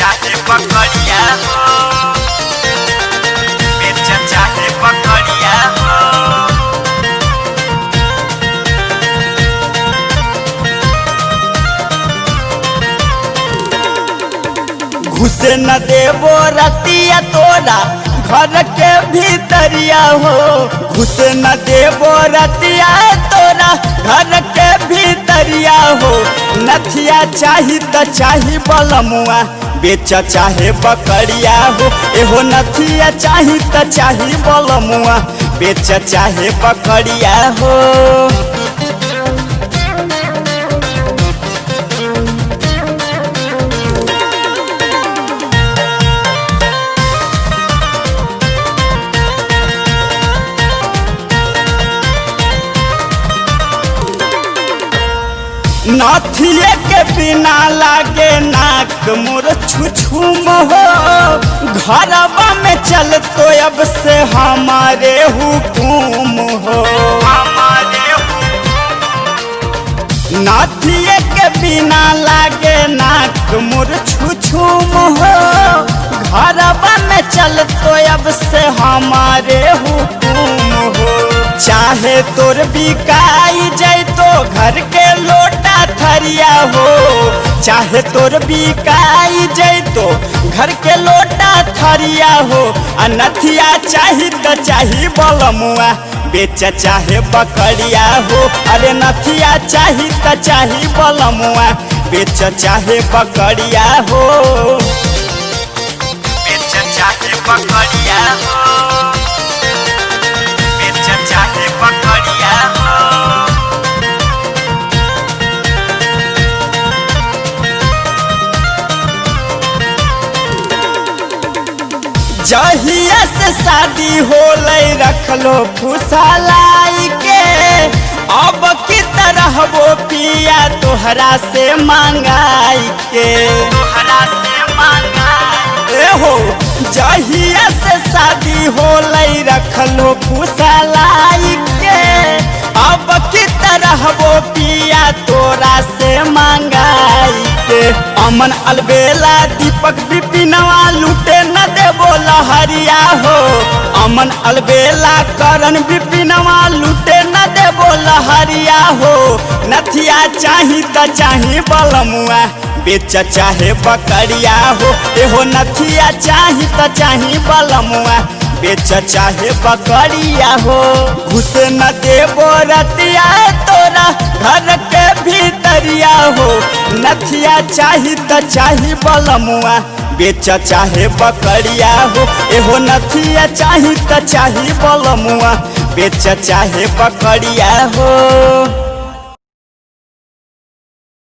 चाहे पकड़िया हो, बेचा चाहे पकड़िया हो। घुसे न देवो रतिया तोरा घर के भीतरिया हो, घुसे न देवो रतिया तोरा घर के भीतरिया हो। नथिया चाही त चाही बलमुआ, बेचा चाहे बकरिया हो। एहो नथिया चाही त चाही बलमुआ, बेचा चाहे बकरिया हो। नथिए के बिना लागे नाक मोर छुछुम हो, घरवा में चल तो अब से हमारे हुकुम हो। नथिए के बिना लागे नाक मोर छुछुम हो, घरवा में चल तो अब से हमारे हुकुम हो। चाहे तोर बिकाई जाए तो घर के लोटा थरिया हो, चाहे तोर बिकाई जाए तो घर के लोटा थरिया हो। नथिया चाही त चाही बलमुआ, बेचा चाहे बकरिया हो। अरे नथिया चाही त चाही बलमुआ, बेचा चाहे बकरिया हो। बेचा चाहे बकरिया हो, बेचा चाहे बकरिया हो। जहिया से शादी होले रखलो फुसलाई के, अब की तरह वो पिया तोहरा से मांगाई के, तोहरा से मांगाई हो। जहिया से शादी होले रखलो फुसलाई के, अब की तरह वो पिया तोरा से मांगाई के। अमन अलबेला दीपक बिपिनवा लूटे न देवो लहरिया हो, अमन अलबेला करण बिपिनवा लूटे न देवो लहरिया हो। नथिया चाही त चाही बलमुआ, बेचा चाहे बकरिया हो। एहो नथिया चाही त चाही बलमुआ, बेचा चाहे बकरिया हो। घुसे न देवो रतिया तोरा घर के भीतरिया हो। नथिया चाही त चाही बलमुआ, बेचा चाहे बकरिया हो। एहो नथिया चाही त चाही बलमुआ, बेचा चाहे बकरिया हो।